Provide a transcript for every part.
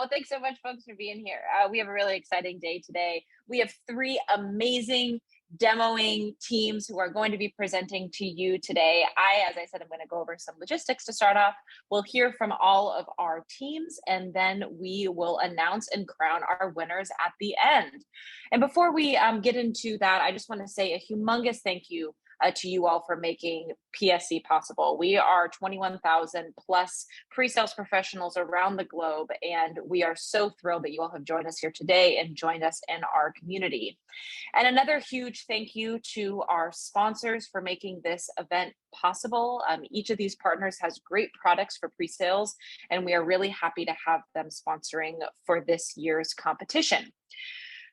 Well, thanks so much, folks, for being here. We have a really exciting day today. We have three amazing demoing teams who are going to be presenting to you today. As I said, I'm going to go over some logistics to start off. We'll hear from all of our teams, and then we will announce and crown our winners at the end. And before we get into that, I just want to say a humongous thank you to you all for making PSC possible. We are 21,000 plus pre-sales professionals around the globe, and we are so thrilled that you all have joined us here today and joined us in our community. And another huge thank you to our sponsors for making this event possible. Each of these partners has great products for pre-sales, and we are really happy to have them sponsoring for this year's competition.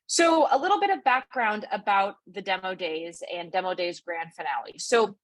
So a little bit of background about the Demo Days and Demo Days Grand Finale. So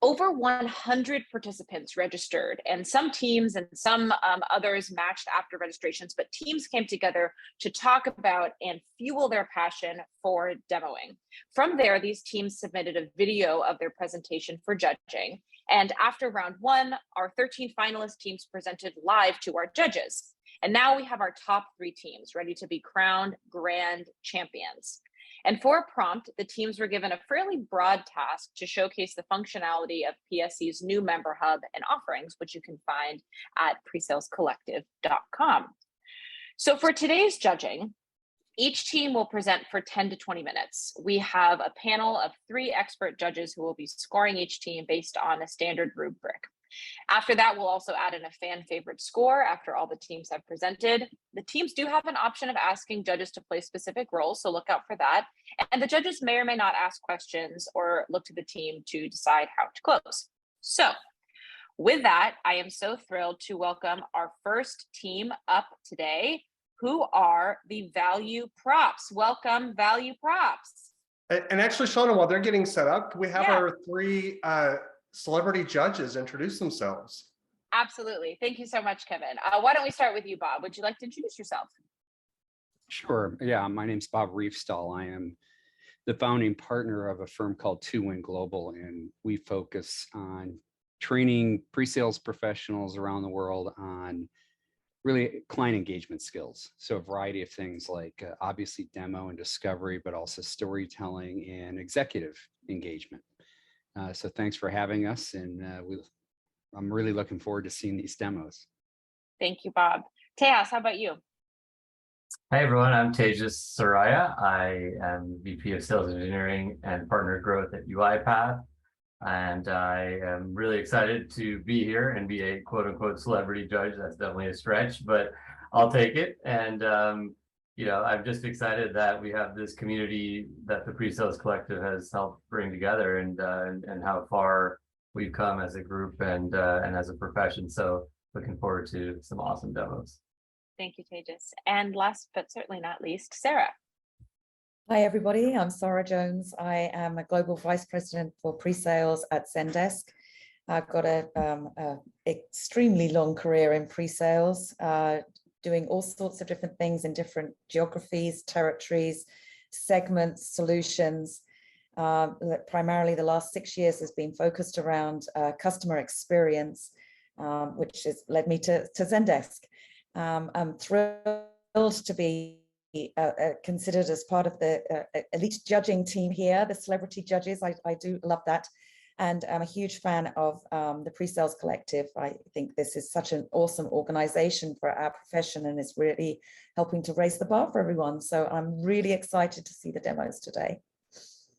over 100 participants registered, and some teams and some others matched after registrations, but teams came together to talk about and fuel their passion for demoing. From there, these teams submitted a video of their presentation for judging. And after round one, our 13 finalist teams presented live to our judges. And now we have our top three teams ready to be crowned grand champions. And for a prompt, the teams were given a fairly broad task to showcase the functionality of PSC's new member hub and offerings, which you can find at presalescollective.com. So for today's judging, each team will present for 10 to 20 minutes. We have a panel of 3 expert judges who will be scoring each team based on a standard rubric. After that, we'll also add in a fan favorite score after all the teams have presented. The teams do have an option of asking judges to play specific roles, so look out for that. And the judges may or may not ask questions or look to the team to decide how to close. So with that, I am so thrilled to welcome our first team up today, who are the Value Props. Welcome, Value Props. And actually, Shauna, while they're getting set up, can we have our 3 celebrity judges introduce themselves? Absolutely. Thank you so much, Kevin. Why don't we start with you, Bob? Would you like to introduce yourself? Sure. Yeah, my name's Bob Reefstall. I am the founding partner of a firm called 2Win Global, and we focus on training pre-sales professionals around the world on really client engagement skills. So a variety of things like obviously demo and discovery, but also storytelling and executive engagement. So thanks for having us, and I'm really looking forward to seeing these demos. Thank you, Bob. Tejas, how about you? Hi, everyone. I'm Tejas Saraya. I am VP of Sales Engineering and Partner Growth at UiPath. And I am really excited to be here and be a quote unquote celebrity judge. That's definitely a stretch, but I'll take it. And you know, I'm just excited that we have this community that the PreSales Collective has helped bring together, and how far we've come as a group and as a profession. So looking forward to some awesome demos. Thank you, Tejas. And last but certainly not least, Sarah. Hi, everybody. I'm Sarah Jones. I am a Global Vice President for Presales at Zendesk. I've got a extremely long career in pre-sales, doing all sorts of different things in different geographies, territories, segments, solutions. Primarily the last 6 years has been focused around customer experience, which has led me to Zendesk. I'm thrilled to be considered as part of the elite judging team here, the celebrity judges. I do love that. And I'm a huge fan of the PreSales Collective. I think this is such an awesome organization for our profession, and it's really helping to raise the bar for everyone. So I'm really excited to see the demos today.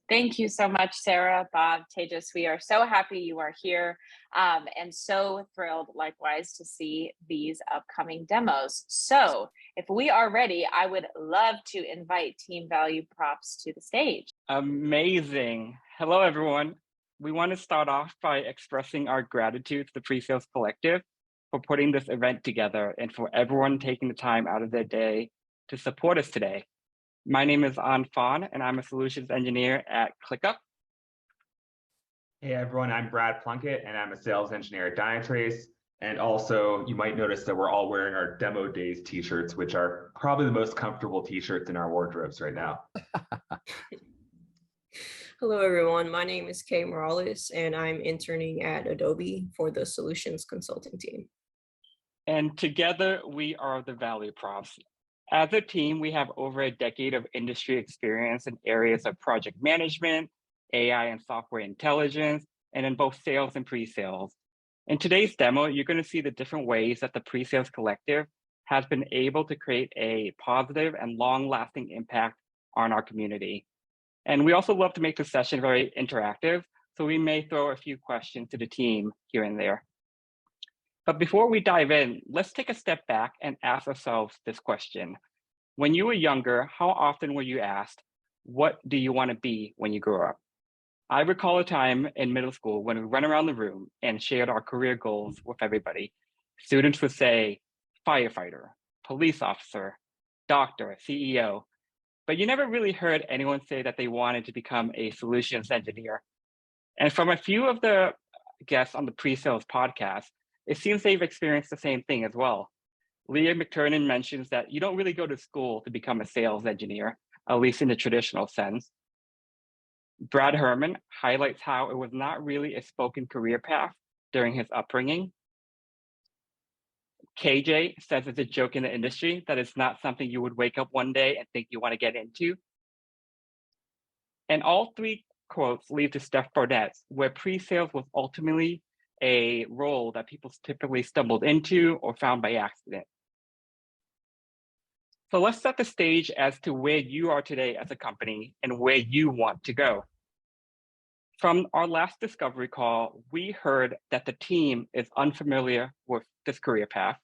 Thank you so much, Sarah, Bob, Tejas. We are so happy you are here, and so thrilled likewise to see these upcoming demos. So if we are ready, I would love to invite Team Value Props to the stage. Amazing. Hello, everyone. We want to start off by expressing our gratitude to the PreSales Collective for putting this event together and for everyone taking the time out of their day to support us today. My name is An Phan, and I'm a solutions engineer at ClickUp. Hey, everyone. I'm Brad Plunkett, and I'm a sales engineer at Dynatrace. And also, you might notice that we're all wearing our Demo Days t-shirts, which are probably the most comfortable t-shirts in our wardrobes right now. Hello, everyone. My name is Kay Morales, and I'm interning at Adobe for the Solutions Consulting team. And together we are the value props. As a team, we have over a decade of industry experience in areas of project management, AI and software intelligence, and in both sales and pre-sales. In today's demo, you're going to see the different ways that the PreSales Collective has been able to create a positive and long-lasting impact on our community. And we also love to make the session very interactive, so we may throw a few questions to the team here and there. But before we dive in, let's take a step back and ask ourselves this question. When you were younger, how often were you asked, what do you want to be when you grow up? I recall a time in middle school when we went around the room and shared our career goals with everybody. Students would say, firefighter, police officer, doctor, CEO, but you never really heard anyone say that they wanted to become a solutions engineer. And from a few of the guests on the Presales podcast, it seems they've experienced the same thing as well. Leah McTurnan mentions that you don't really go to school to become a sales engineer, at least in the traditional sense. Brad Herman highlights how it was not really a spoken career path during his upbringing. KJ says it's a joke in the industry that it's not something you would wake up one day and think you want to get into. And all three quotes lead to Steph Barnett's, where pre-sales was ultimately a role that people typically stumbled into or found by accident. So let's set the stage as to where you are today as a company and where you want to go. From our last discovery call, we heard that the team is unfamiliar with this career path.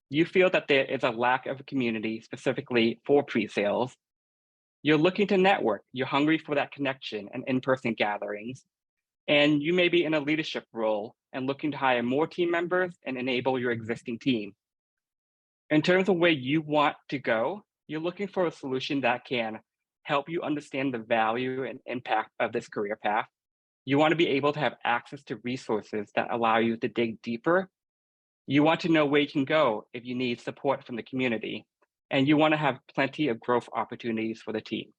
You feel that there is a lack of a community specifically for pre-sales. You're looking to network, you're hungry for that connection and in-person gatherings, and you may be in a leadership role and looking to hire more team members and enable your existing team. In terms of where you want to go, you're looking for a solution that can help you understand the value and impact of this career path. You want to be able to have access to resources that allow you to dig deeper. You want to know where you can go if you need support from the community. And you want to have plenty of growth opportunities for the team.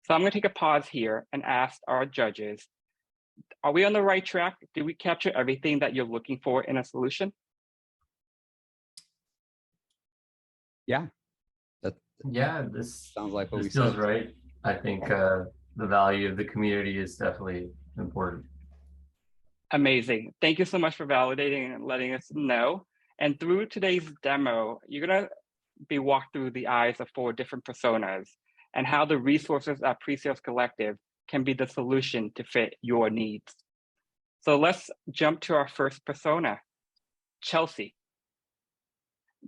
So I'm going to take a pause here and ask our judges, are we on the right track? Did we capture everything that you're looking for in a solution? Yeah. This sounds like what we feels said. right. I think the value of the community is definitely important. Amazing. Thank you so much for validating and letting us know. And through today's demo, you're going to be walked through the eyes of 4 different personas and how the resources at PreSales Collective can be the solution to fit your needs. So let's jump to our first persona, Chelsea.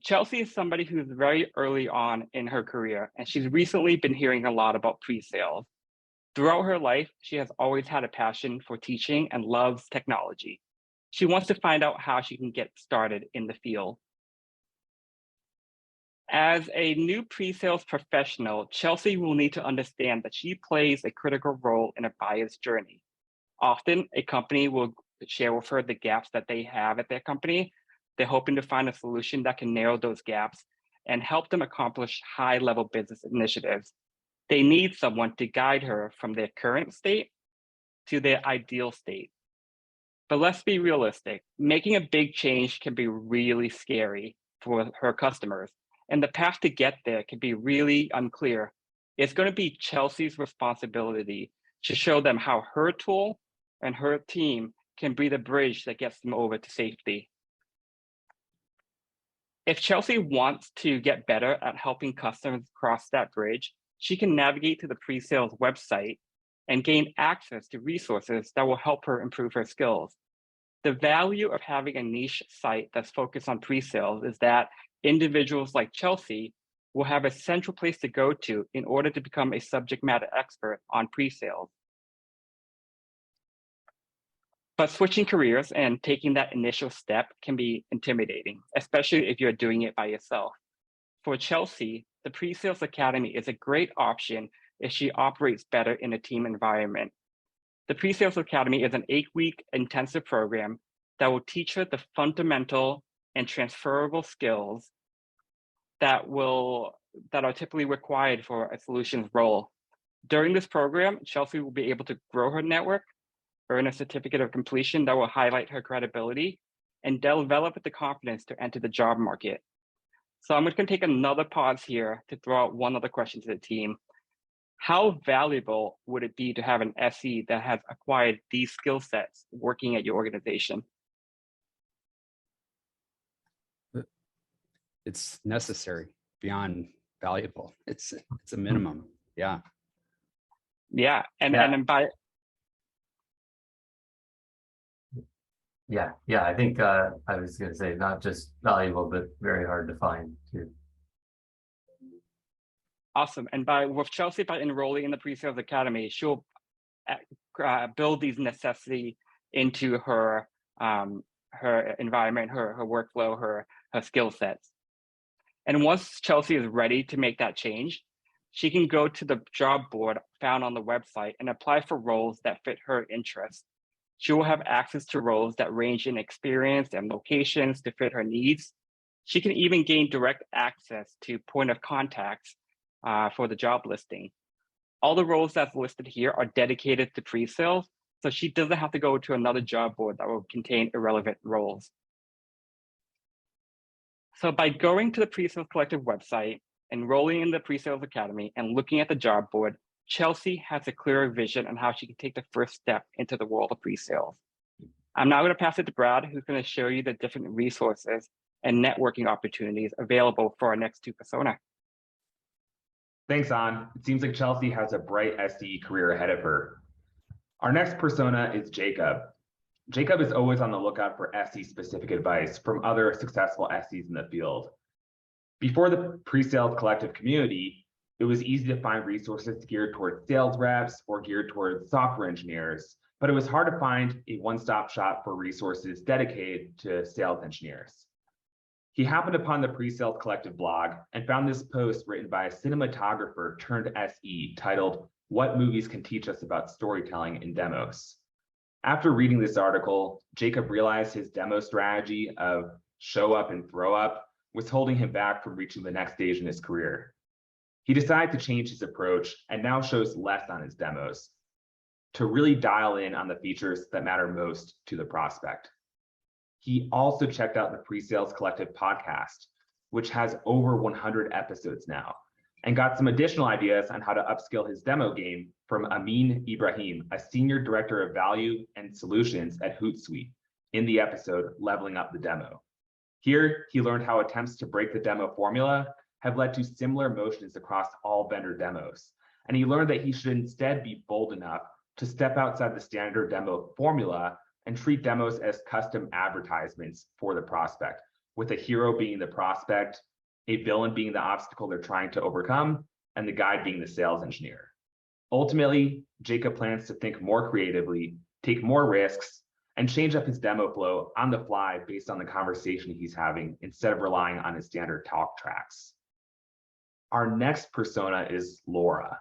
Chelsea is somebody who's very early on in her career, and she's recently been hearing a lot about pre-sales. Throughout her life, she has always had a passion for teaching and loves technology. She wants to find out how she can get started in the field. As a new pre-sales professional, Chelsea will need to understand that she plays a critical role in a buyer's journey. Often, a company will share with her the gaps that they have at their company. They're hoping to find a solution that can narrow those gaps and help them accomplish high-level business initiatives. They need someone to guide her from their current state to their ideal state. But let's be realistic. Making a big change can be really scary for her customers, and the path to get there can be really unclear. It's going to be Chelsea's responsibility to show them how her tool and her team can be the bridge that gets them over to safety. If Chelsea wants to get better at helping customers cross that bridge, she can navigate to the PreSales website and gain access to resources that will help her improve her skills. The value of having a niche site that's focused on pre-sales is that individuals like Chelsea will have a central place to go to in order to become a subject matter expert on pre-sales. But switching careers and taking that initial step can be intimidating, especially if you're doing it by yourself. For Chelsea, the Presales Academy is a great option if she operates better in a team environment. The Presales Academy is an 8-week intensive program that will teach her the fundamental and transferable skills that are typically required for a solutions role. During this program, Chelsea will be able to grow her network, earn a certificate of completion that will highlight her credibility, and develop the confidence to enter the job market. So I'm just going to take another pause here to throw out one other question to the team. How valuable would it be to have an SE that has acquired these skill sets working at your organization? It's necessary, beyond valuable. It's a minimum. Yeah. Yeah, and by I think I was going to say not just valuable, but very hard to find too. Awesome. And with Chelsea, by enrolling in the Presales Academy, she'll build these necessity into her environment, her workflow, her skill sets. And once Chelsea is ready to make that change, she can go to the job board found on the website and apply for roles that fit her interests. She will have access to roles that range in experience and locations to fit her needs. She can even gain direct access to point of contacts for the job listing. All the roles that's listed here are dedicated to pre-sales, so she doesn't have to go to another job board that will contain irrelevant roles. So by going to the PreSales Collective website, enrolling in the Presales Academy, and looking at the job board, Chelsea has a clearer vision on how she can take the first step into the world of pre-sales. I'm now going to pass it to Brad, who's going to show you the different resources and networking opportunities available for our next two persona. Thanks, An. It seems like Chelsea has a bright SE career ahead of her. Our next persona is Jacob. Jacob is always on the lookout for SE-specific advice from other successful SEs in the field. Before the PreSales Collective community, it was easy to find resources geared towards sales reps or geared towards software engineers, but it was hard to find a one-stop shop for resources dedicated to sales engineers. He happened upon the PreSales Collective blog and found this post written by a cinematographer turned SE titled, "What Movies Can Teach Us About Storytelling in Demos." After reading this article, Jacob realized his demo strategy of show up and throw up was holding him back from reaching the next stage in his career. He decided to change his approach and now shows less on his demos to really dial in on the features that matter most to the prospect. He also checked out the PreSales Collective podcast, which has over 100 episodes now, and got some additional ideas on how to upskill his demo game from Amin Ibrahim, a senior director of value and solutions at Hootsuite, in the episode Leveling Up the Demo. Here, he learned how attempts to break the demo formula have led to similar motions across all vendor demos. And he learned that he should instead be bold enough to step outside the standard demo formula and treat demos as custom advertisements for the prospect, with a hero being the prospect, a villain being the obstacle they're trying to overcome, and the guide being the sales engineer. Ultimately, Jacob plans to think more creatively, take more risks, and change up his demo flow on the fly based on the conversation he's having instead of relying on his standard talk tracks. Our next persona is Laura.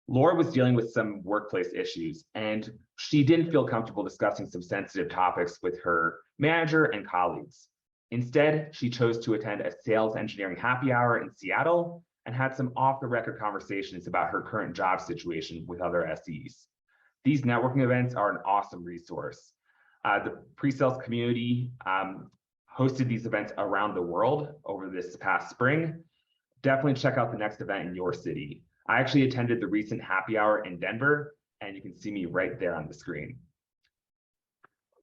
Laura was dealing with some workplace issues, and she didn't feel comfortable discussing some sensitive topics with her manager and colleagues. Instead, she chose to attend a sales engineering happy hour in Seattle and had some off-the-record conversations about her current job situation with other SEs. These networking events are an awesome resource. The pre-sales community hosted these events around the world over this past spring. Definitely check out the next event in your city. I actually attended the recent happy hour in Denver, and you can see me right there on the screen.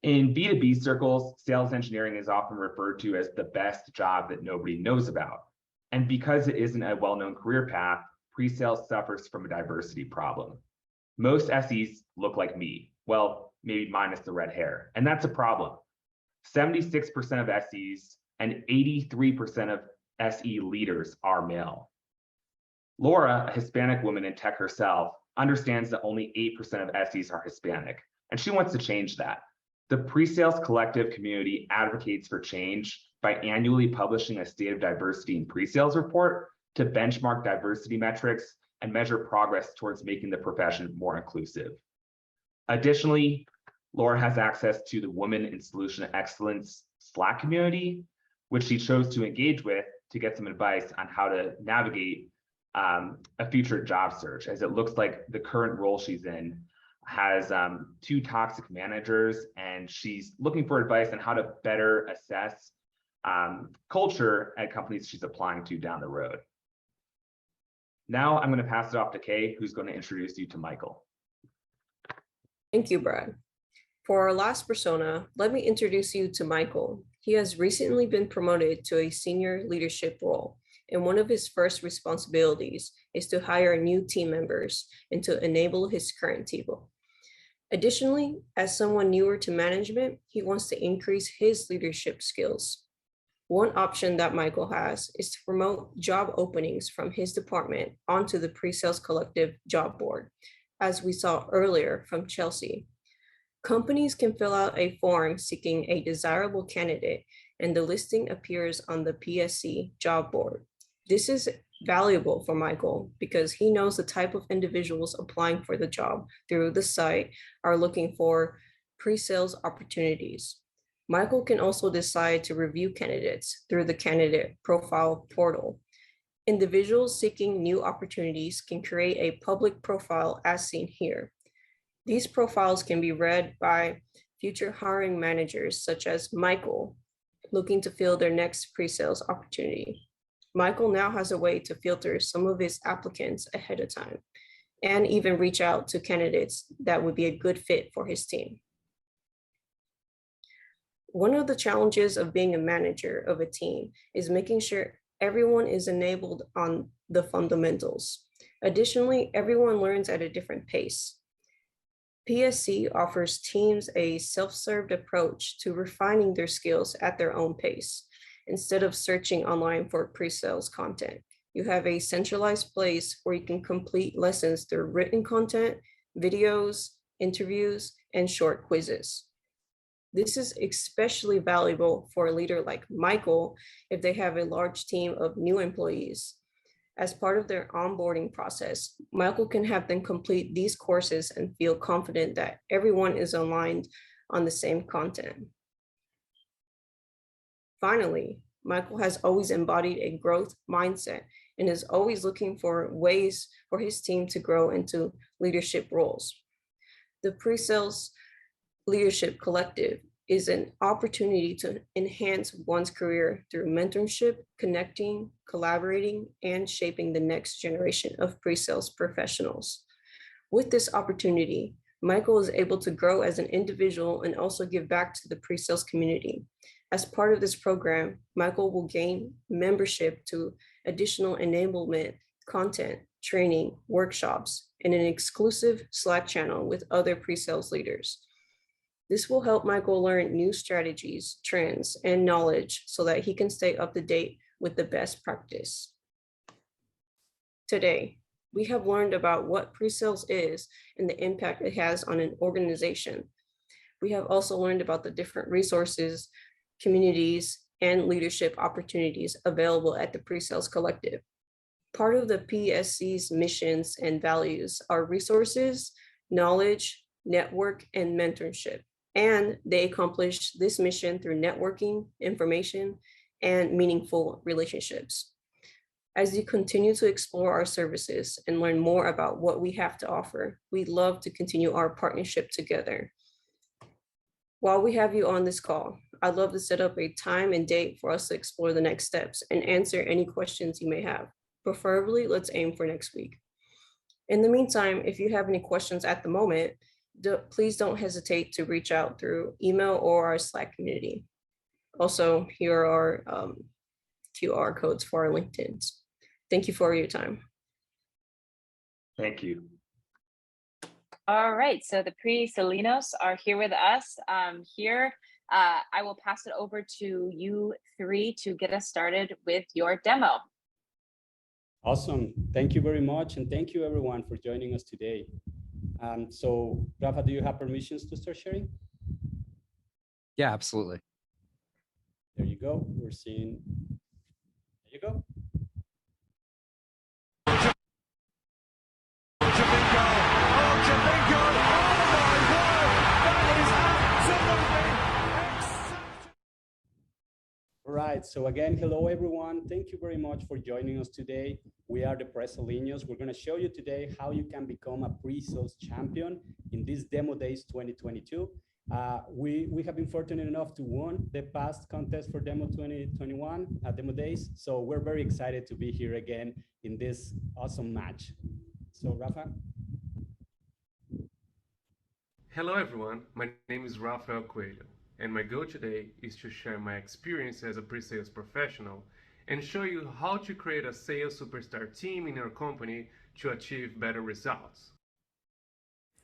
In B2B circles, sales engineering is often referred to as the best job that nobody knows about. And because it isn't a well-known career path, pre-sales suffers from a diversity problem. Most SEs look like me, well, maybe minus the red hair, and that's a problem. 76% of SEs and 83% of SE leaders are male. Laura, a Hispanic woman in tech herself, understands that only 8% of SEs are Hispanic, and she wants to change that. The PreSales Collective community advocates for change by annually publishing a State of Diversity in Presales report to benchmark diversity metrics and measure progress towards making the profession more inclusive. Additionally, Laura has access to the Women in Solution Excellence Slack community, which she chose to engage with to get some advice on how to navigate a future job search, as it looks like the current role she's in has 2 toxic managers, and she's looking for advice on how to better assess culture at companies she's applying to down the road. Now I'm going to pass it off to Kay, who's going to introduce you to Michael. Thank you, Brad. For our last persona, let me introduce you to Michael. He has recently been promoted to a senior leadership role, and one of his first responsibilities is to hire new team members and to enable his current team. Additionally, as someone newer to management, he wants to increase his leadership skills. One option that Michael has is to promote job openings from his department onto the PreSales Collective job board, as we saw earlier from Chelsea. Companies can fill out a form seeking a desirable candidate, and the listing appears on the PSC job board. This is valuable for Michael because he knows the type of individuals applying for the job through the site are looking for pre-sales opportunities. Michael can also decide to review candidates through the candidate profile portal. Individuals seeking new opportunities can create a public profile as seen here. These profiles can be read by future hiring managers such as Michael looking to fill their next pre-sales opportunity. Michael now has a way to filter some of his applicants ahead of time and even reach out to candidates that would be a good fit for his team. One of the challenges of being a manager of a team is making sure everyone is enabled on the fundamentals. Additionally, everyone learns at a different pace. PSC offers teams a self-served approach to refining their skills at their own pace. Instead of searching online for pre-sales content, you have a centralized place where you can complete lessons through written content, videos, interviews, and short quizzes. This is especially valuable for a leader like Michael if they have a large team of new employees. As part of their onboarding process, Michael can have them complete these courses and feel confident that everyone is aligned on the same content. Finally, Michael has always embodied a growth mindset and is always looking for ways for his team to grow into leadership roles. The PreSales Leadership Collective is an opportunity to enhance one's career through mentorship, connecting, collaborating, and shaping the next generation of pre-sales professionals. With this opportunity, Michael is able to grow as an individual and also give back to the pre-sales community. As part of this program, Michael will gain membership to additional enablement, content, training, workshops, and an exclusive Slack channel with other pre-sales leaders. This will help Michael learn new strategies, trends, and knowledge so that he can stay up to date with the best practice. Today, we have learned about what pre-sales is and the impact it has on an organization. We have also learned about the different resources, communities, and leadership opportunities available at the PreSales Collective. Part of the PSC's missions and values are resources, knowledge, network, and mentorship. And they accomplish this mission through networking, information, and meaningful relationships. As you continue to explore our services and learn more about what we have to offer, we'd love to continue our partnership together. While we have you on this call, I'd love to set up a time and date for us to explore the next steps and answer any questions you may have. Preferably, let's aim for next week. In the meantime, if you have any questions at the moment, please don't hesitate to reach out through email or our Slack community. Also, here are QR codes for our LinkedIns. Thank you for your time. Thank you. All right, so the Presalinos are here with us. I will pass it over to you three to get us started with your demo. Awesome. Thank you very much. And thank you everyone for joining us today. So Rafa, do you have permissions to start sharing? Yeah, absolutely. There you go. We're seeing, there you go. All right, so again, hello everyone. Thank you very much for joining us today. We are the Presalinos. We're gonna show you today how you can become a pre-sales champion in this Demo Days 2022. We have been fortunate enough to win the past contest for Demo 2021 at Demo Days. So we're very excited to be here again in this awesome match. So Rafa. Hello everyone, my name is Rafael Coelho, and my goal today is to share my experience as a pre-sales professional and show you how to create a sales superstar team in your company to achieve better results.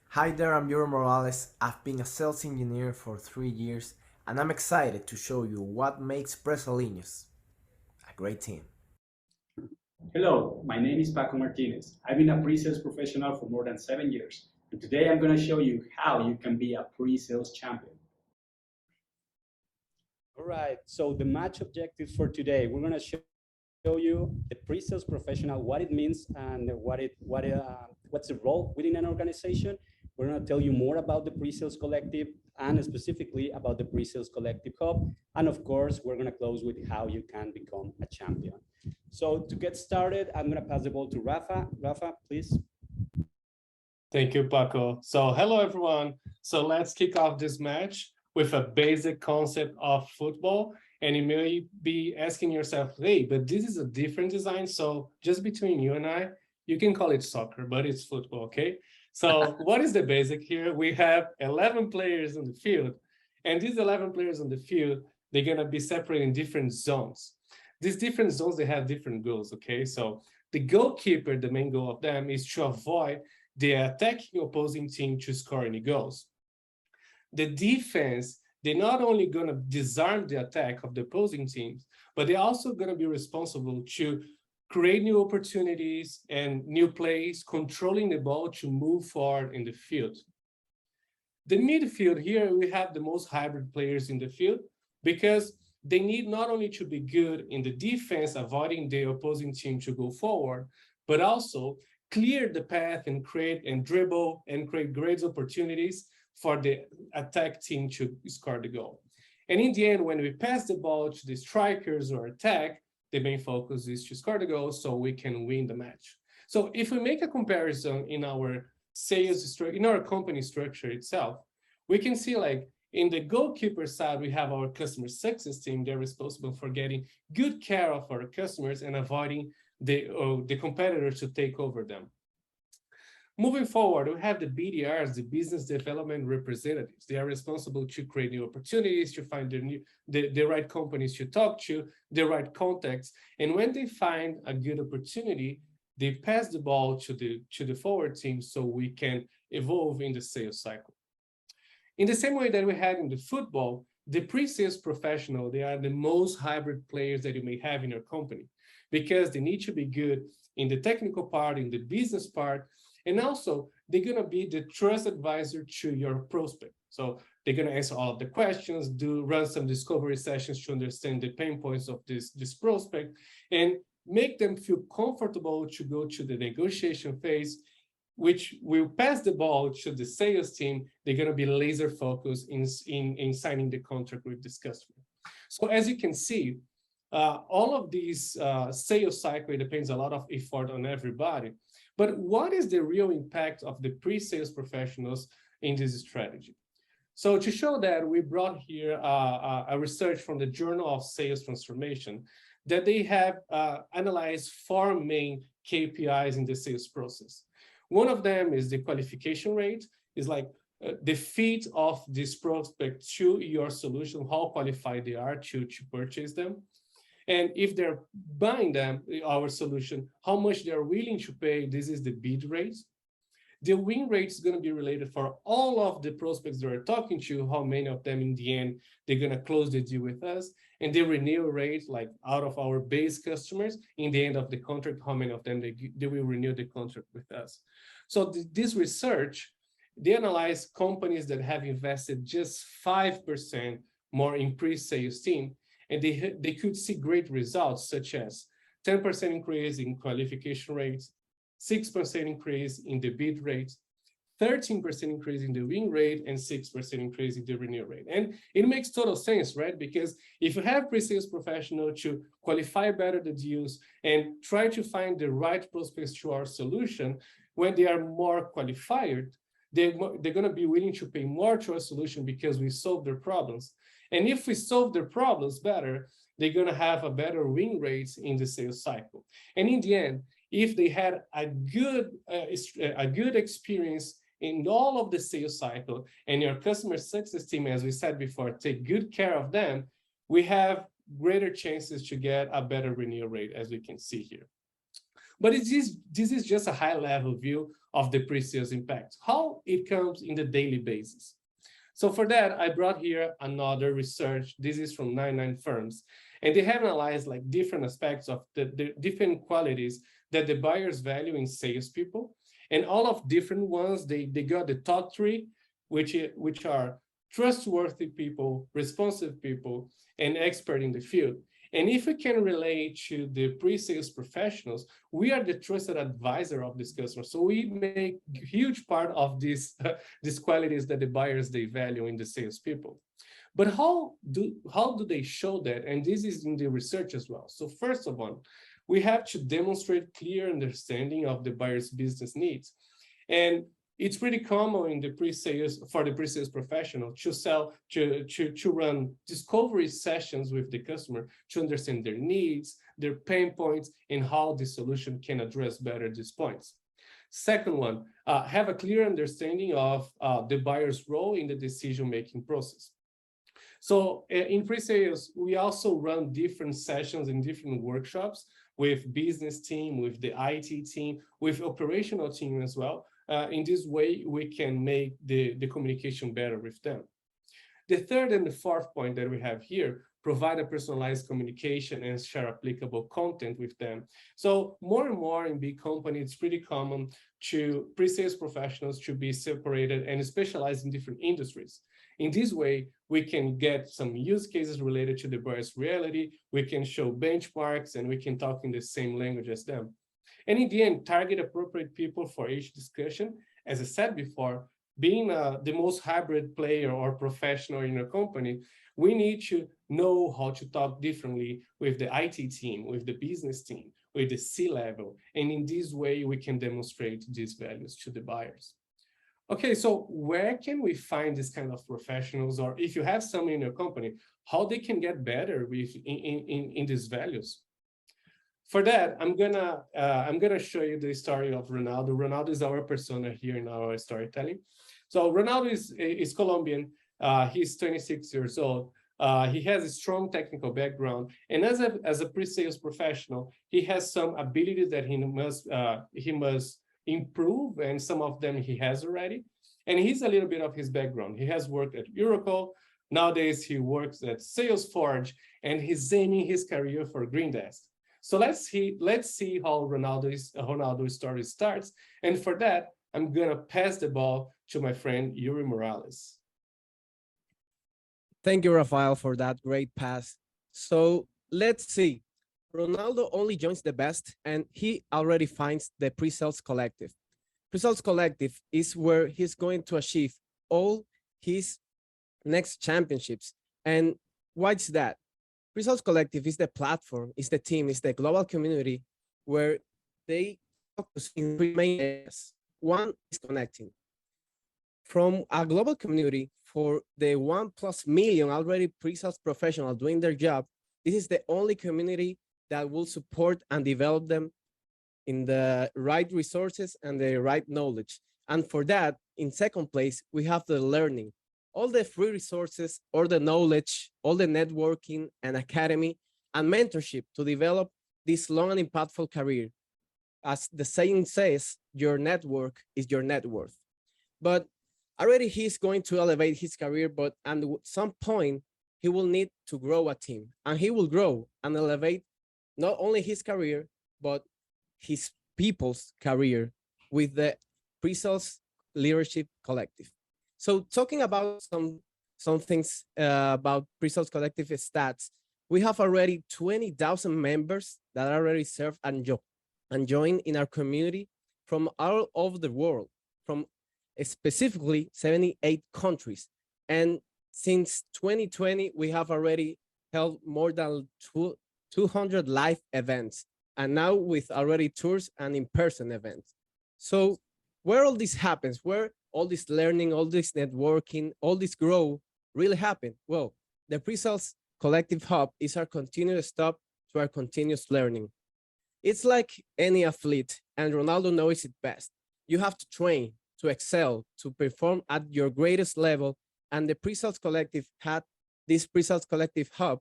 Hi there, I'm Yuri Morales. I've been a sales engineer for 3 years, and I'm excited to show you what makes Presalinhos a great team. Hello, my name is Paco Martinez. I've been a pre-sales professional for more than 7 years. And today I'm going to show you how you can be a pre-sales champion. All right, so the match objectives for today, we're going to show you the pre-sales professional, what it means and what's the role within an organization. We're going to tell you more about the PreSales Collective and specifically about the PreSales Collective Hub. And of course, we're going to close with how you can become a champion. So to get started, I'm going to pass the ball to Rafa. Rafa, please. Thank you, Paco. So hello everyone. So let's kick off this match with a basic concept of football. And you may be asking yourself, hey, but this is a different design. So just between you and I, you can call it soccer, but it's football, okay? So what is the basic here? We have 11 players on the field. And these 11 players on the field, they're going to be separated in different zones. These different zones, they have different goals, okay? So the goalkeeper, the main goal of them is to avoid the attacking opposing team to score any goals. The defense, they're not only going to disarm the attack of the opposing teams, but they're also going to be responsible to create new opportunities and new plays, controlling the ball to move forward in the field. The midfield here, we have the most hybrid players in the field because they need not only to be good in the defense, avoiding the opposing team to go forward, but also clear the path and create and dribble and create great opportunities for the attack team to score the goal. And in the end, when we pass the ball to the strikers or attack, the main focus is to score the goal so we can win the match. So if we make a comparison in our sales, in our company structure itself, we can see like in the goalkeeper side, we have our customer success team. They're responsible for getting good care of our customers and avoiding the competitors to take over them. Moving forward, we have the BDRs, the business development representatives. They are responsible to create new opportunities, to find the right companies to talk to, the right contacts. And when they find a good opportunity, they pass the ball to the forward team so we can evolve in the sales cycle. In the same way that we had in the football, the pre-sales professional, they are the most hybrid players that you may have in your company because they need to be good in the technical part, in the business part, and also they're going to be the trust advisor to your prospect. So they're going to answer all of the questions, run some discovery sessions to understand the pain points of this prospect, and make them feel comfortable to go to the negotiation phase, which will pass the ball to the sales team. They're going to be laser focused in signing the contract with this customer. So as you can see, all of these sales cycle, it depends a lot of effort on everybody. But what is the real impact of the pre-sales professionals in this strategy? So to show that, we brought here a research from the Journal of Sales Transformation that they have analyzed 4 main KPIs in the sales process. One of them is the qualification rate, is like the fit of this prospect to your solution, how qualified they are to purchase them. And if they're buying them, our solution, how much they're willing to pay, this is the bid rate. The win rate is going to be related for all of the prospects that are talking to, how many of them in the end, they're going to close the deal with us. And the renewal rate, like out of our base customers, in the end of the contract, how many of them they will renew the contract with us. So this research, they analyze companies that have invested just 5% more in pre-sales team, and they could see great results, such as 10% increase in qualification rates, 6% increase in the bid rates, 13% increase in the win rate, and 6% increase in the renewal rate. And it makes total sense, right? Because if you have pre-sales professional to qualify better the deals and try to find the right prospects to our solution, when they are more qualified, they're going to be willing to pay more to our solution because we solve their problems. And if we solve their problems better, they're going to have a better win rates in the sales cycle. And in the end, if they had a good experience in all of the sales cycle, and your customer success team, as we said before, take good care of them, we have greater chances to get a better renewal rate, as we can see here. But this is just a high-level view of the pre-sales impact, how it comes in the daily basis. So for that, I brought here another research. This is from 99 firms, and they have analyzed like different aspects of the different qualities that the buyers value in salespeople. And all of different ones, they got the top three, which are trustworthy people, responsive people, and expert in the field. And if we can relate to the pre-sales professionals, we are the trusted advisor of this customer. So we make a huge part of these qualities that the buyers, they value in the salespeople. But how do they show that? And this is in the research as well. So first of all, we have to demonstrate clear understanding of the buyer's business needs. And it's pretty common in the pre-sales, for the pre-sales professional to run discovery sessions with the customer to understand their needs, their pain points, and how the solution can address better these points. Second one, have a clear understanding of the buyer's role in the decision-making process. So in pre-sales, we also run different sessions and different workshops with business team, with the IT team, with operational team as well. In this way, we can make the communication better with them. The third and the fourth point that we have here, provide a personalized communication and share applicable content with them. So more and more in big companies, it's pretty common to pre-sales professionals to be separated and specialized in different industries. In this way, we can get some use cases related to the buyer's reality, we can show benchmarks, and we can talk in the same language as them. And in the end, target appropriate people for each discussion. As I said before, being the most hybrid player or professional in a company, we need to know how to talk differently with the IT team, with the business team, with the C-level. And in this way, we can demonstrate these values to the buyers. Okay, so where can we find this kind of professionals, or if you have someone in your company, how they can get better with in these values? For that, I'm gonna show you the story of Ronaldo. Ronaldo is our persona here in our storytelling. So Ronaldo is Colombian. He's 26 years old. He has a strong technical background, and as a pre-sales professional, he has some abilities that he must improve, and some of them he has already. And he's a little bit of his background. He has worked at Oracle. Nowadays, he works at Salesforce, and he's aiming his career for Green Desk. So let's see how Ronaldo's story starts. And for that, I'm gonna pass the ball to my friend Yuri Morales. Thank you, Rafael, for that great pass. So let's see. Ronaldo only joins the best, and he already finds the PreSales Collective. PreSales Collective is where he's going to achieve all his next championships. And what's that? PreSales Collective is the platform, is the team, is the global community where they focus in three main areas. One is connecting. From a global community, for the 1+ million already pre-sales professionals doing their job, this is the only community that will support and develop them in the right resources and the right knowledge. And for that, in second place, we have the learning. All the free resources, all the knowledge, all the networking and academy and mentorship to develop this long and impactful career. As the saying says, your network is your net worth. But already he's going to elevate his career, but at some point, he will need to grow a team, and he will grow and elevate not only his career, but his people's career with the PreSales Leadership Collective. So talking about some things about PreSales Collective stats, we have already 20,000 members that already serve and join in our community from all over the world, from specifically 78 countries. And since 2020, we have already held more than 200 live events, and now with already tours and in-person events. So where all this happens, where all this learning, all this networking, all this growth really happen? Well, the Presales Collective Hub is our continuous stop to our continuous learning. It's like any athlete, and Ronaldo knows it best. You have to train to excel, to perform at your greatest level, and the Presales Collective had this Presales Collective Hub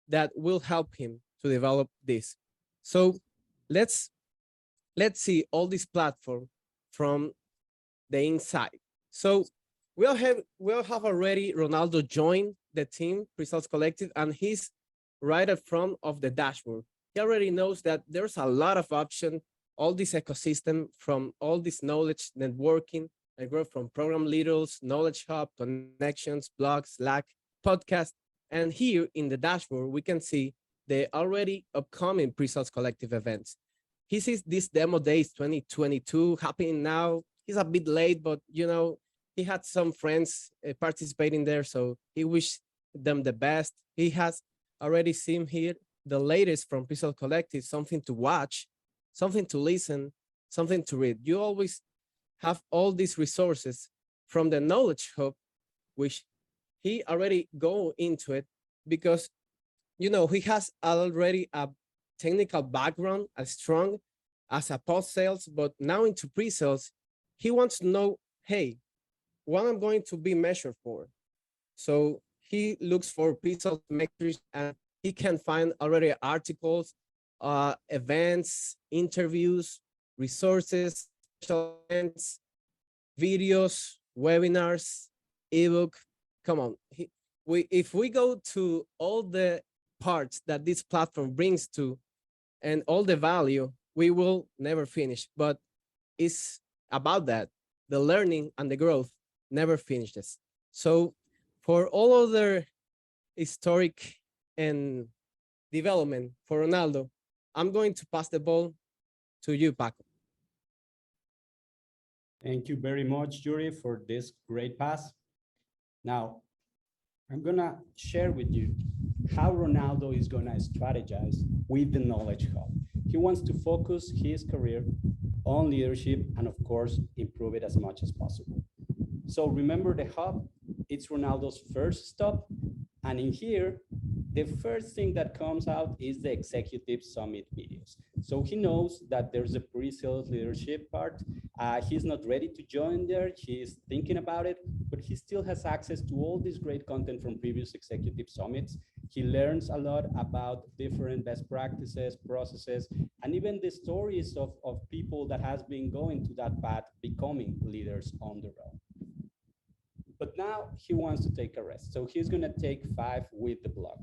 that will help him to develop this. So let's see all this platform from the inside. So we'll have already Ronaldo joined the team, Presales Collective, and he's right at front of the dashboard. He already knows that there's a lot of option, all this ecosystem from all this knowledge, networking, and growth from program leaders, knowledge hub, connections, blogs, Slack, podcast. And here in the dashboard, we can see the already upcoming Presales Collective events. He sees this Demo Days 2022 happening now. He's a bit late, but you know, he had some friends participating there, so he wished them the best. He has already seen here the latest from Presales Collective, something to watch, something to listen, something to read. You always have all these resources from the Knowledge Hub, which he already go into it because, you know, he has already a technical background as strong as a post-sales, but now into pre-sales, he wants to know, hey, what I'm going to be measured for. So he looks for pre-sales metrics, and he can find already articles, events, interviews, resources, events, videos, webinars, ebook. Come on, if we go to all the parts that this platform brings to and all the value, we will never finish. But it's about that. The learning and the growth never finishes. So for all other historic and development for Ronaldo, I'm going to pass the ball to you, Paco. Thank you very much, Yuri, for this great pass. Now, I'm gonna share with you how Ronaldo is gonna strategize with the Knowledge Hub. He wants to focus his career on leadership and, of course, improve it as much as possible. So remember, the hub, it's Ronaldo's first stop. And in here, the first thing that comes out is the Executive Summit videos. So he knows that there's a pre-sales leadership part. He's not ready to join there. He's thinking about it, but he still has access to all this great content from previous executive summits. He learns a lot about different best practices, processes, and even the stories of people that has been going to that path, becoming leaders on the road. But now he wants to take a rest. So he's gonna take 5 with the blog.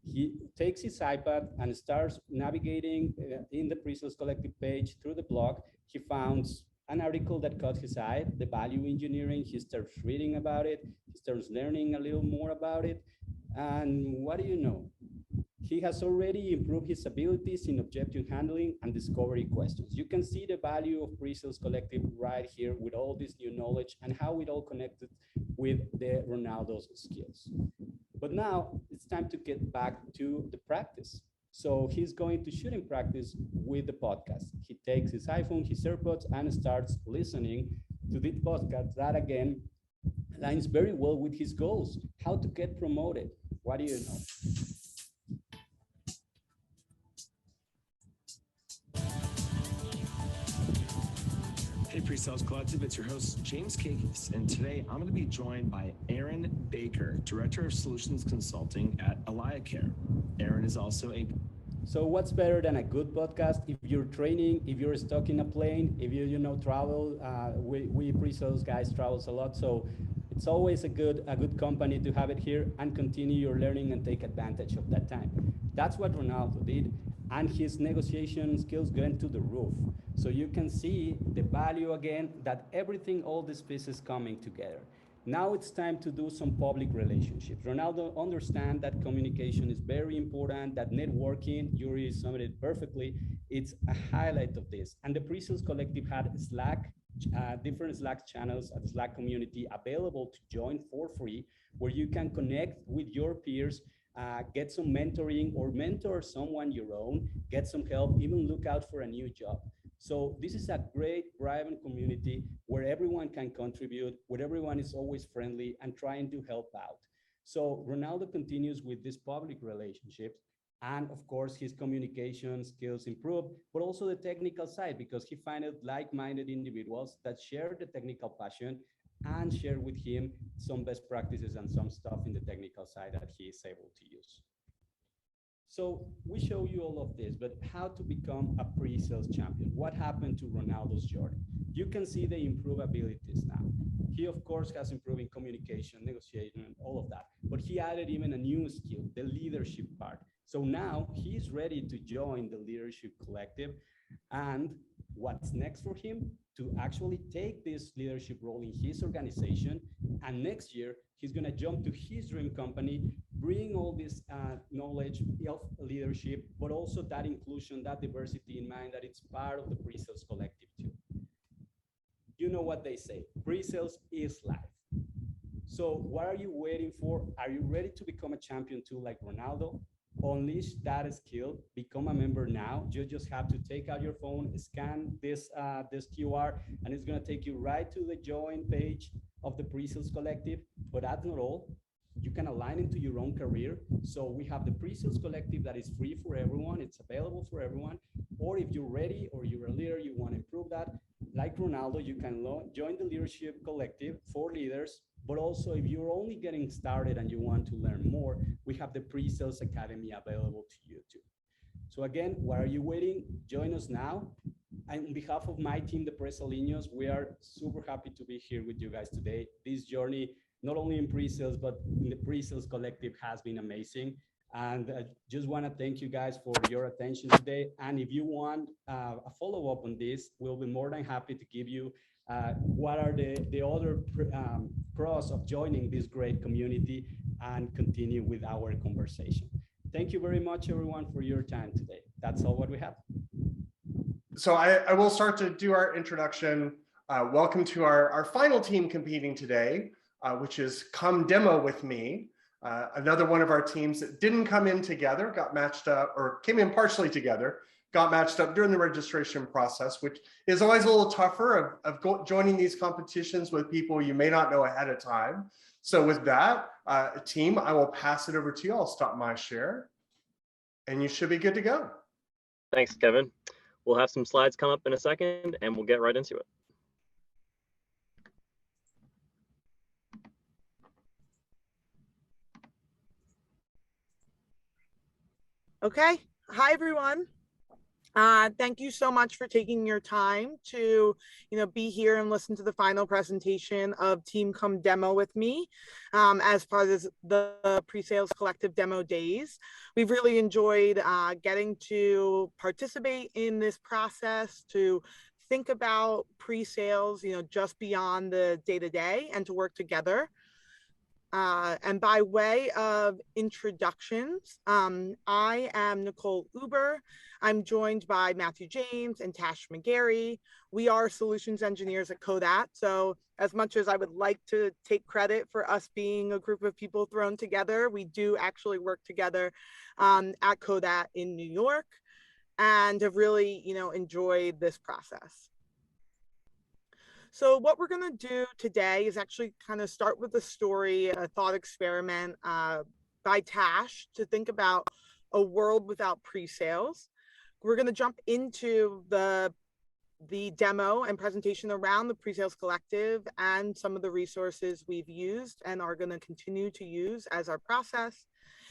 He takes his iPad and starts navigating in the Presales Collective page through the blog. He finds an article that caught his eye, the value engineering. He starts reading about it. He starts learning a little more about it. And what do you know? He has already improved his abilities in objection handling and discovery questions. You can see the value of Presales Collective right here with all this new knowledge and how it all connected with the Ronaldo's skills. But now it's time to get back to the practice. So he's going to shoot in practice with the podcast. He takes his iPhone, his AirPods, and starts listening to this podcast that, again, aligns very well with his goals. How to get promoted. What do you know? Hey, Presales Collective, it's your host, James Kakis, and today I'm going to be joined by Aaron Baker, Director of Solutions Consulting at AliaCare. Aaron is also a... So what's better than a good podcast? If you're training, if you're stuck in a plane, if you travel, we Presales guys travels a lot, so it's always a good company to have it here and continue your learning and take advantage of that time. That's what Ronaldo did, and his negotiation skills went to the roof. So you can see the value again, that everything, all these pieces coming together. Now it's time to do some public relationships. Ronaldo understands that communication is very important, that networking, Yuri summed it perfectly, it's a highlight of this. And the Presales Collective had Slack different Slack channels at the Slack community available to join for free, where you can connect with your peers, get some mentoring or mentor someone your own, get some help, even look out for a new job. So this is a great private community where everyone can contribute, where everyone is always friendly and trying to help out. So Ronaldo continues with these public relationships, and of course his communication skills improve, but also the technical side, because he found like-minded individuals that share the technical passion and share with him some best practices and some stuff in the technical side that he is able to use. So we show you all of this, but how to become a pre-sales champion? What happened to Ronaldo's journey? You can see the improved abilities now. He, of course, has improving communication, negotiation, and all of that, but he added even a new skill, the leadership part. So now he's ready to join the Leadership Collective. And what's next for him? To actually take this leadership role in his organization. And next year, he's going to jump to his dream company, bring all this knowledge of leadership, but also that inclusion, that diversity in mind, that it's part of the Presales Collective too. You know what they say, pre-sales is life. So what are you waiting for? Are you ready to become a champion too, like Ronaldo? Unleash that skill, become a member now. You just have to take out your phone, scan this QR, and it's going to take you right to the join page of the Presales Collective. But that's not all. You can align into your own career. So we have the Presales Collective that is free for everyone. It's available for everyone. Or if you're ready or you're a leader, you want to improve that, like Ronaldo, you can join the Leadership Collective for leaders. But also, if you're only getting started and you want to learn more, we have the Presales Academy available to you too. So again, why are you waiting? Join us now. And on behalf of my team, the Presalinhos, we are super happy to be here with you guys today. This journey, not only in pre-sales, but in the Presales Collective, has been amazing. And I just want to thank you guys for your attention today. And if you want a follow-up on this, we'll be more than happy to give you what are the other pros of joining this great community and continue with our conversation. Thank you very much, everyone, for your time today. That's all what we have. So I will start to do our introduction. Welcome to our final team competing today, which is Come Demo With Me. Another one of our teams that didn't come in together, got matched up, or came in partially together, got matched up during the registration process, which is always a little tougher of joining these competitions with people you may not know ahead of time. So with that, team, I will pass it over to you. I'll stop my share and you should be good to go. Thanks, Kevin. We'll have some slides come up in a second and we'll get right into it. Okay. Hi, everyone. Thank you so much for taking your time to, be here and listen to the final presentation of Team Come Demo With Me as part of the Presales Collective Demo Days. We've really enjoyed getting to participate in this process, to think about pre-sales, just beyond the day-to-day and to work together. And by way of introductions, I am Nicole Uber. I'm joined by Matthew James and Tash McGarry. We are solutions engineers at Kodat. So as much as I would like to take credit for us being a group of people thrown together, we do actually work together at Kodat in New York and have really, enjoyed this process. So what we're going to do today is actually kind of start with a story, a thought experiment by Tash to think about a world without pre-sales. We're going to jump into the demo and presentation around the Presales Collective and some of the resources we've used and are going to continue to use as our process.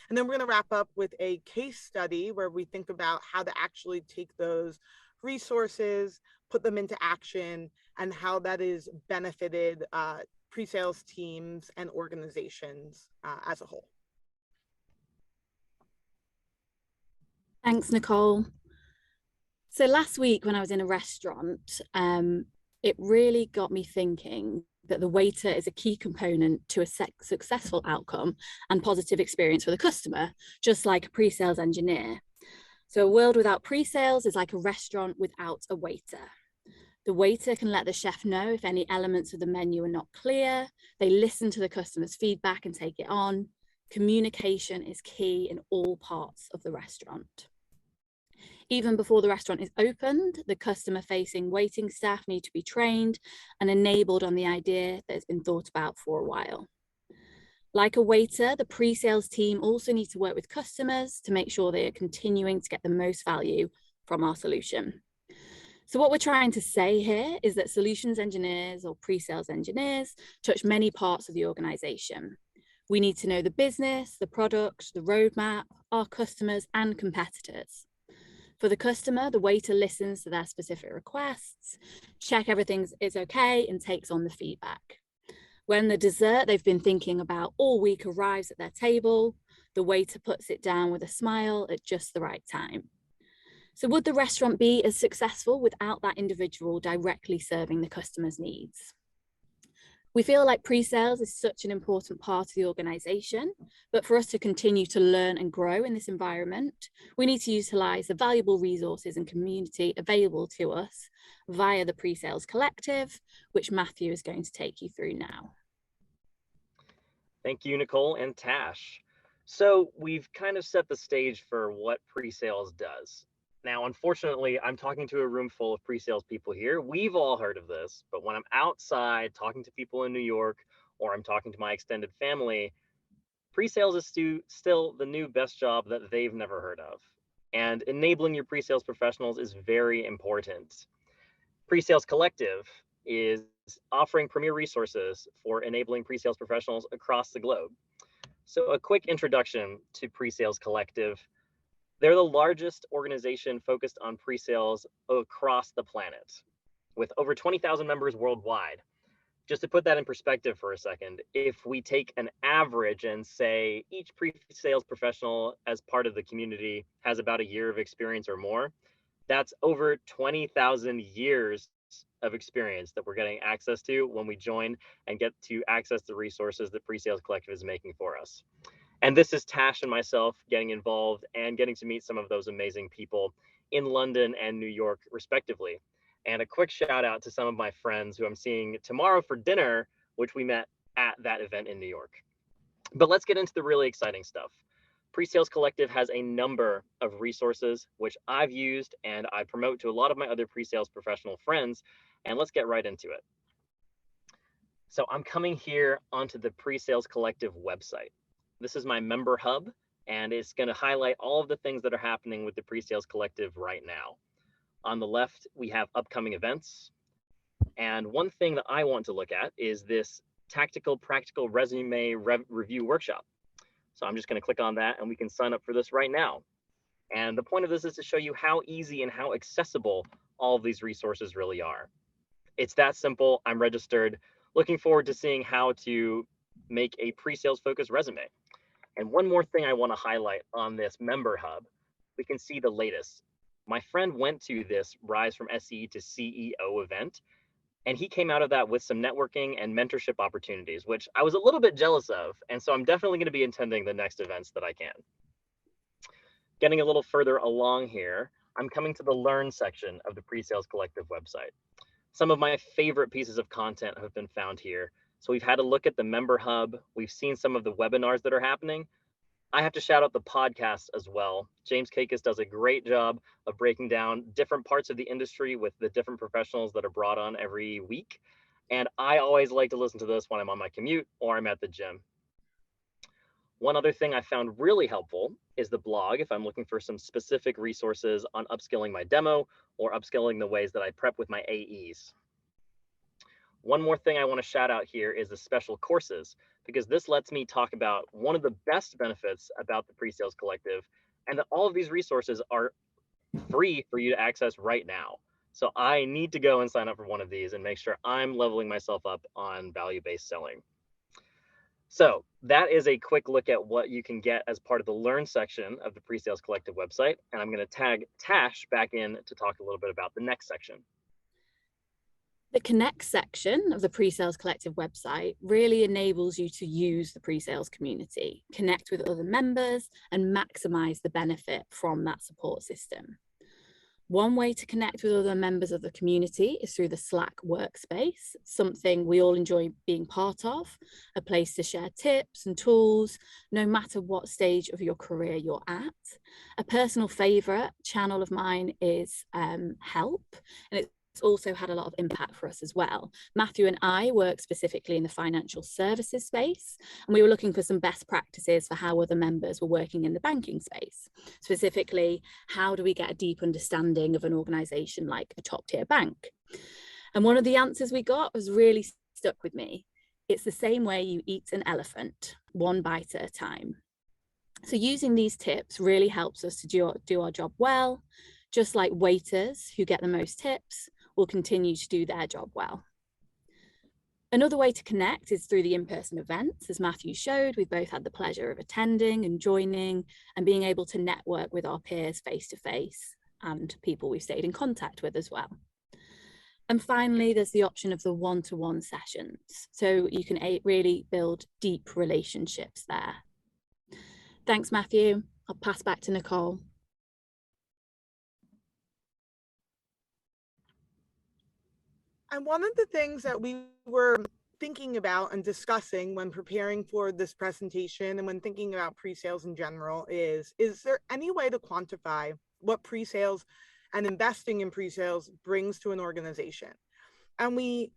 And then we're going to wrap up with a case study where we think about how to actually take those resources, put them into action, and how that has benefited pre-sales teams and organizations as a whole. Thanks, Nicole. So last week when I was in a restaurant, it really got me thinking that the waiter is a key component to a successful outcome and positive experience for the customer, just like a pre-sales engineer. So a world without pre-sales is like a restaurant without a waiter. The waiter can let the chef know if any elements of the menu are not clear. They listen to the customer's feedback and take it on. Communication is key in all parts of the restaurant. Even before the restaurant is opened, the customer-facing waiting staff need to be trained and enabled on the idea that has been thought about for a while. Like a waiter, the pre-sales team also need to work with customers to make sure they are continuing to get the most value from our solution. So what we're trying to say here is that solutions engineers or pre-sales engineers touch many parts of the organization. We need to know the business, the product, the roadmap, our customers and competitors. For the customer, the waiter listens to their specific requests, check everything is okay and takes on the feedback. When the dessert they've been thinking about all week arrives at their table, the waiter puts it down with a smile at just the right time. So would the restaurant be as successful without that individual directly serving the customer's needs? We feel like pre-sales is such an important part of the organization, but for us to continue to learn and grow in this environment, we need to utilize the valuable resources and community available to us via the PreSales Collective, which Matthew is going to take you through now. Thank you, Nicole and Tash. So we've kind of set the stage for what pre-sales does. Now, unfortunately, I'm talking to a room full of pre-sales people here. We've all heard of this, but when I'm outside talking to people in New York, or I'm talking to my extended family, pre-sales is still the new best job that they've never heard of. And enabling your pre-sales professionals is very important. PreSales Collective is offering premier resources for enabling pre-sales professionals across the globe. So a quick introduction to PreSales Collective. They're the largest organization focused on pre-sales across the planet, with over 20,000 members worldwide. Just to put that in perspective for a second, if we take an average and say each pre-sales professional as part of the community has about a year of experience or more, that's over 20,000 years of experience that we're getting access to when we join and get to access the resources that PreSales Collective is making for us. And this is Tash and myself getting involved and getting to meet some of those amazing people in London and New York, respectively. And a quick shout out to some of my friends who I'm seeing tomorrow for dinner, which we met at that event in New York. But let's get into the really exciting stuff. PreSales Collective has a number of resources, which I've used and I promote to a lot of my other pre-sales professional friends. And let's get right into it. So I'm coming here onto the PreSales Collective website. This is my member hub, and it's going to highlight all of the things that are happening with the PreSales Collective right now. On the left, we have upcoming events. And one thing that I want to look at is this tactical practical resume review workshop. So I'm just going to click on that and we can sign up for this right now. And the point of this is to show you how easy and how accessible all of these resources really are. It's that simple. I'm registered. Looking forward to seeing how to make a pre-sales focused resume. And one more thing I want to highlight on this member hub, we can see the latest. My friend went to this Rise from SE to CEO event, and he came out of that with some networking and mentorship opportunities, which I was a little bit jealous of. And so I'm definitely going to be attending the next events that I can. Getting a little further along here, I'm coming to the Learn section of the PreSales Collective website. Some of my favorite pieces of content have been found here. So we've had a look at the member hub. We've seen some of the webinars that are happening. I have to shout out the podcast as well. James Kakis does a great job of breaking down different parts of the industry with the different professionals that are brought on every week. And I always like to listen to this when I'm on my commute or I'm at the gym. One other thing I found really helpful is the blog if I'm looking for some specific resources on upskilling my demo or upskilling the ways that I prep with my AEs. One more thing I want to shout out here is the special courses, because this lets me talk about one of the best benefits about the PreSales Collective, and that all of these resources are free for you to access right now. So I need to go and sign up for one of these and make sure I'm leveling myself up on value-based selling. So that is a quick look at what you can get as part of the Learn section of the PreSales Collective website. And I'm going to tag Tash back in to talk a little bit about the next section. The Connect section of the PreSales Collective website really enables you to use the pre-sales community, connect with other members, and maximize the benefit from that support system. One way to connect with other members of the community is through the Slack workspace, something we all enjoy being part of, a place to share tips and tools, no matter what stage of your career you're at. A personal favorite channel of mine is Help, and it's also had a lot of impact for us as well. Matthew and I work specifically in the financial services space, and we were looking for some best practices for how other members were working in the banking space. Specifically, how do we get a deep understanding of an organization like a top tier bank? And one of the answers we got was really stuck with me. It's the same way you eat an elephant, one bite at a time. So using these tips really helps us to do our job well, just like waiters who get the most tips will continue to do their job well. Another way to connect is through the in-person events. As Matthew showed, we've both had the pleasure of attending and joining and being able to network with our peers face-to-face and people we've stayed in contact with as well. And finally, there's the option of the one-to-one sessions. So you can really build deep relationships there. Thanks, Matthew. I'll pass back to Nicole. And one of the things that we were thinking about and discussing when preparing for this presentation and when thinking about pre-sales in general is there any way to quantify what pre-sales and investing in pre-sales brings to an organization? And we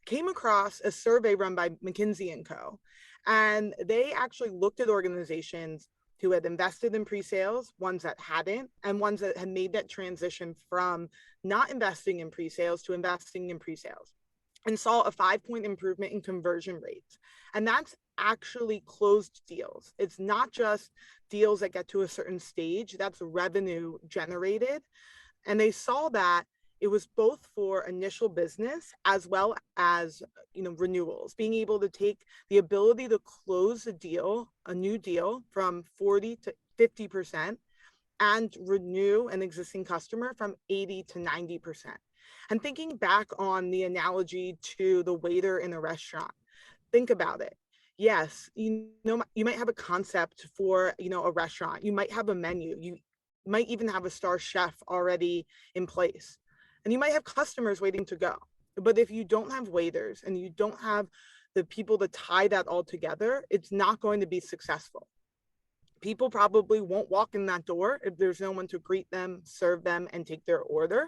came across a survey run by McKinsey & Co. And they actually looked at organizations who had invested in pre-sales, ones that hadn't, and ones that had made that transition from not investing in pre-sales to investing in pre-sales, and saw a 5-point improvement in conversion rates. And that's actually closed deals. It's not just deals that get to a certain stage, that's revenue generated. And they saw that it was both for initial business as well as renewals, being able to take the ability to close a new deal from 40 to 50% and renew an existing customer from 80 to 90%. And thinking back on the analogy to the waiter in a restaurant, think about it. Yes, you might have a concept for a restaurant. You might have a menu. You might even have a star chef already in place. And you might have customers waiting to go. But if you don't have waiters and you don't have the people to tie that all together, it's not going to be successful. People probably won't walk in that door if there's no one to greet them, serve them, and take their order.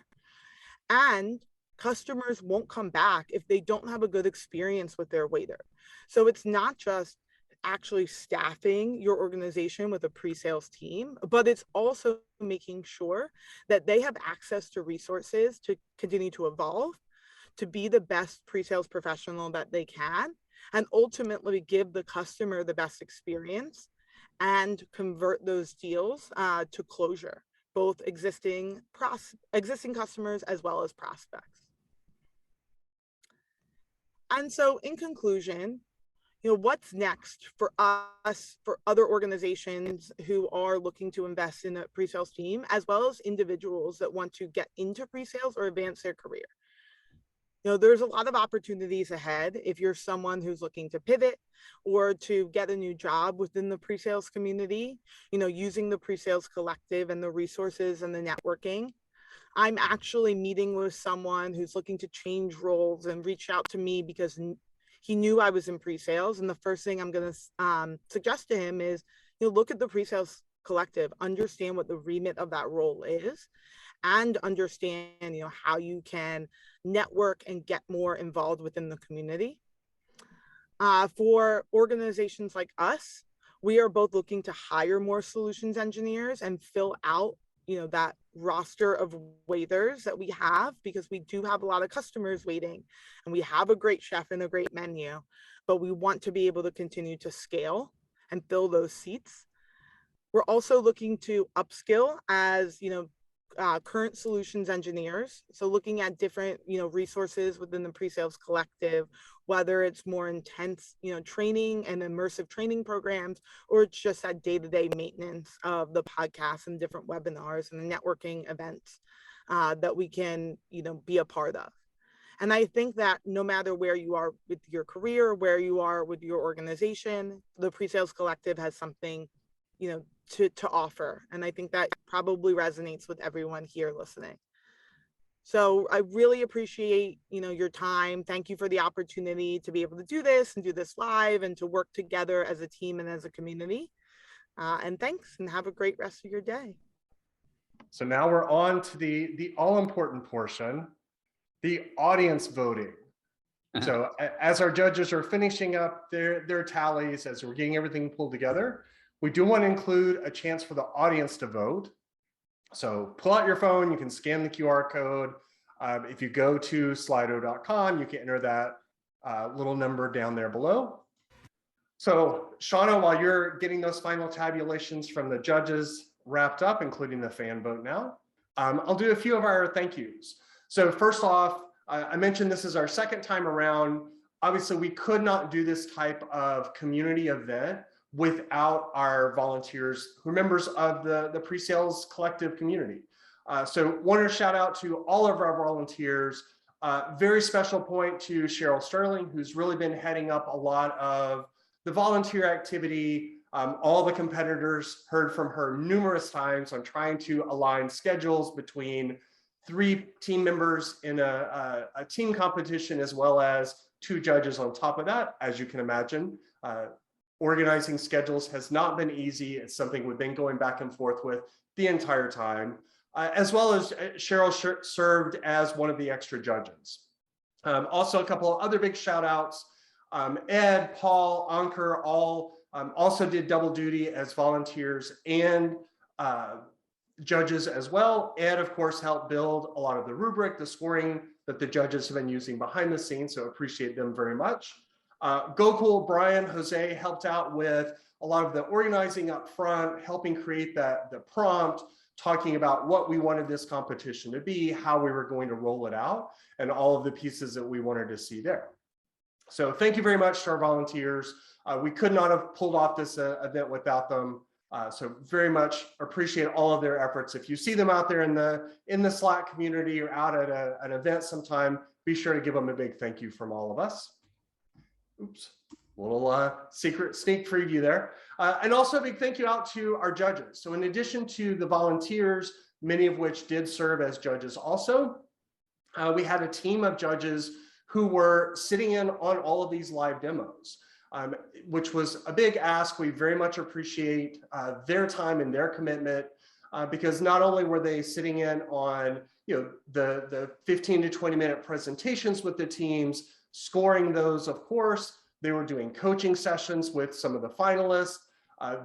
And customers won't come back if they don't have a good experience with their waiter. So it's not just actually staffing your organization with a pre-sales team, but it's also making sure that they have access to resources to continue to evolve, to be the best pre-sales professional that they can, and ultimately give the customer the best experience and convert those deals to closure, both existing customers as well as prospects. And so in conclusion, what's next for us, for other organizations who are looking to invest in a pre-sales team, as well as individuals that want to get into pre-sales or advance their career? There's a lot of opportunities ahead if you're someone who's looking to pivot or to get a new job within the pre-sales community, using the PreSales Collective and the resources and the networking. I'm actually meeting with someone who's looking to change roles and reach out to me because he knew I was in pre-sales. And the first thing I'm going to suggest to him is, look at the PreSales Collective, understand what the remit of that role is, and understand, how you can network and get more involved within the community. For organizations like us, we are both looking to hire more solutions engineers and fill out, that roster of waiters that we have, because we do have a lot of customers waiting and we have a great chef and a great menu, but we want to be able to continue to scale and fill those seats. We're also looking to upskill as, current solutions engineers. So looking at different, resources within the PreSales Collective, whether it's more intense, training and immersive training programs, or it's just that day-to-day maintenance of the podcasts and different webinars and the networking events that we can, be a part of. And I think that no matter where you are with your career, where you are with your organization, the PreSales Collective has something, to offer. And I think that probably resonates with everyone here listening. So I really appreciate, your time. Thank you for the opportunity to be able to do this and do this live and to work together as a team and as a community. And thanks, and have a great rest of your day. So now we're on to the all-important portion, the audience voting. So as our judges are finishing up their tallies, as we're getting everything pulled together, we do want to include a chance for the audience to vote. So pull out your phone, you can scan the QR code. If you go to slido.com, you can enter that little number down there below. So Shauna, while you're getting those final tabulations from the judges wrapped up, including the fan vote now, I'll do a few of our thank yous. So first off, I mentioned this is our second time around. Obviously, we could not do this type of community event without our volunteers who are members of the PreSales Collective community. So want to shout out to all of our volunteers. Very special point to Cheryl Sterling, who's really been heading up a lot of the volunteer activity. All the competitors heard from her numerous times on trying to align schedules between 3 team members in a team competition, as well as 2 judges on top of that. As you can imagine, organizing schedules has not been easy. It's something we've been going back and forth with the entire time, as well as Cheryl served as one of the extra judges. Also, a couple of other big shout outs. Ed, Paul, Ankur, all also did double duty as volunteers and judges as well. Ed, of course, helped build a lot of the rubric, the scoring that the judges have been using behind the scenes, so appreciate them very much. Gokul, Brian, Jose helped out with a lot of the organizing up front, helping create the prompt, talking about what we wanted this competition to be, how we were going to roll it out, and all of the pieces that we wanted to see there. So thank you very much to our volunteers. We could not have pulled off this event without them. So very much appreciate all of their efforts. If you see them out there in the Slack community or out at an event sometime, be sure to give them a big thank you from all of us. Oops, little secret sneak preview there. And also a big thank you out to our judges. So in addition to the volunteers, many of which did serve as judges also, we had a team of judges who were sitting in on all of these live demos. Which was a big ask. We very much appreciate their time and their commitment, because not only were they sitting in on the 15 to 20 minute presentations with the teams, scoring those, of course, they were doing coaching sessions with some of the finalists.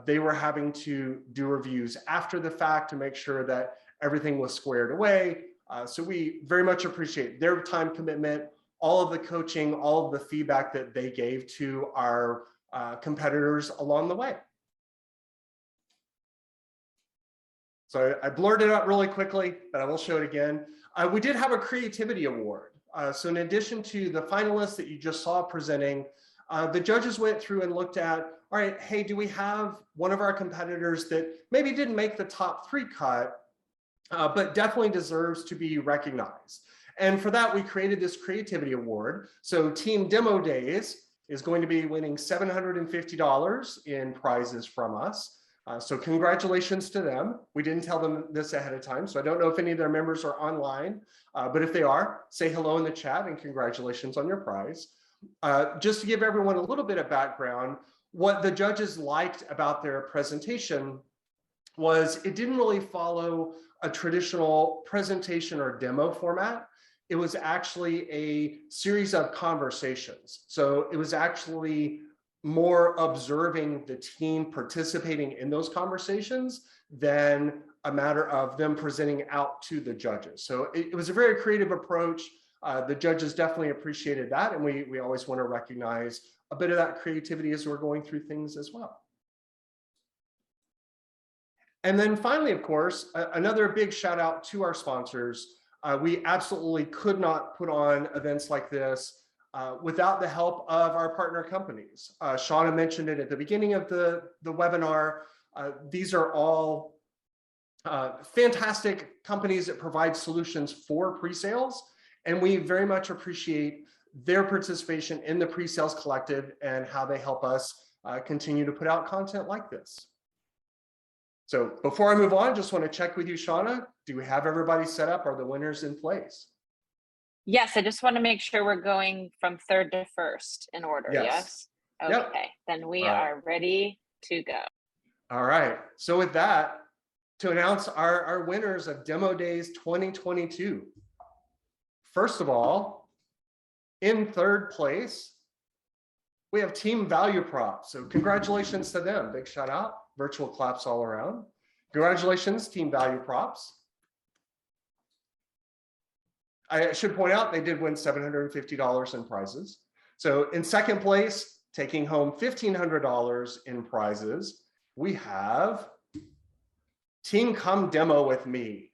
They were having to do reviews after the fact to make sure that everything was squared away. So we very much appreciate their time commitment, all of the coaching, all of the feedback that they gave to our competitors along the way. So I blurred it out really quickly, but I will show it again. We did have a creativity award. So in addition to the finalists that you just saw presenting, the judges went through and looked at, all right, hey, do we have one of our competitors that maybe didn't make the top 3 cut, but definitely deserves to be recognized? And for that, we created this creativity award. So Team Demo Days is going to be winning $750 in prizes from us. So congratulations to them. We didn't tell them this ahead of time, so I don't know if any of their members are online, but if they are, say hello in the chat and congratulations on your prize. Just to give everyone a little bit of background, what the judges liked about their presentation was it didn't really follow a traditional presentation or demo format. It was actually a series of conversations. So it was actually more observing the team participating in those conversations than a matter of them presenting out to the judges. So it was a very creative approach. The judges definitely appreciated that. And we always want to recognize a bit of that creativity as we're going through things as well. And then finally, of course, another big shout out to our sponsors. We absolutely could not put on events like this without the help of our partner companies. Shauna mentioned it at the beginning of the webinar. These are all fantastic companies that provide solutions for pre-sales, and we very much appreciate their participation in the PreSales Collective and how they help us continue to put out content like this. So before I move on, just want to check with you, Shauna. Do we have everybody set up? Are the winners in place? Yes, I just want to make sure we're going from third to first in order. Yes. Okay, Yep. then we All right. are ready to go. All right. So with that, to announce our winners of Demo Days 2022. First of all, in third place, we have Team Value Prop. So congratulations to them. Big shout out. Virtual claps all around. Congratulations, Team Value Props. I should point out they did win $750 in prizes. So in second place, taking home $1,500 in prizes, we have Team Come Demo with Me.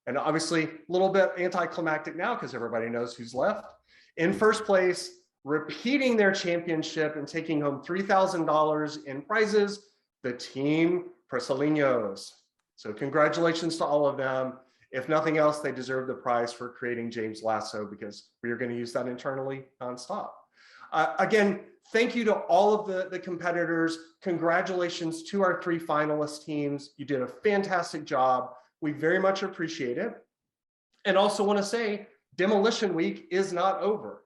And obviously a little bit anticlimactic now because everybody knows who's left. In first place, repeating their championship and taking home $3,000 in prizes, the Team Presalinhos. So congratulations to all of them. If nothing else, they deserve the prize for creating James Lasso because we are going to use that internally nonstop. Again, thank you to all of the competitors. Congratulations to our 3 finalist teams. You did a fantastic job. We very much appreciate it. And also want to say Demolition Week is not over.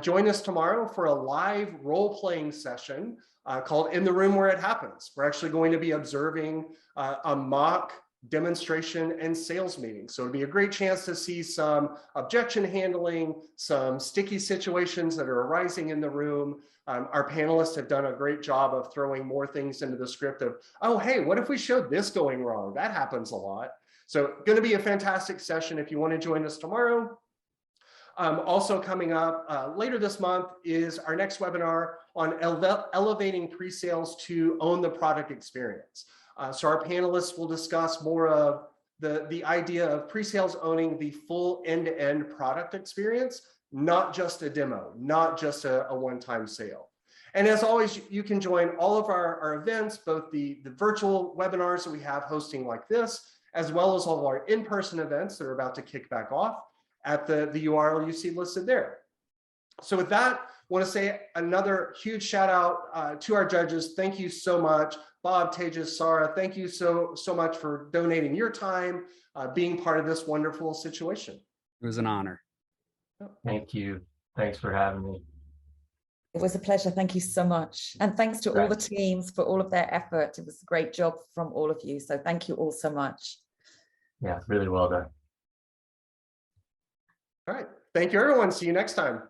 Join us tomorrow for a live role-playing session called In the Room Where It Happens. We're actually going to be observing a mock demonstration and sales meeting. So it'll be a great chance to see some objection handling, some sticky situations that are arising in the room. Our panelists have done a great job of throwing more things into the script of, oh, hey, what if we showed this going wrong? That happens a lot. So going to be a fantastic session if you want to join us tomorrow. Also coming up later this month is our next webinar on elevating pre-sales to own the product experience. So our panelists will discuss more of the idea of pre-sales owning the full end-to-end product experience, not just a demo, not just a one-time sale. And as always, you can join all of our events, both the virtual webinars that we have hosting like this, as well as all of our in-person events that are about to kick back off at the URL you see listed there. So with that, I want to say another huge shout out to our judges. Thank you so much. Bob, Tejas, Sarah, thank you so much for donating your time, being part of this wonderful situation. It was an honor. Thank you. Thanks for having me. It was a pleasure. Thank you so much. And thanks to all the teams for all of their effort. It was a great job from all of you. So thank you all so much. Yeah, really well done. All right. Thank you, everyone. See you next time.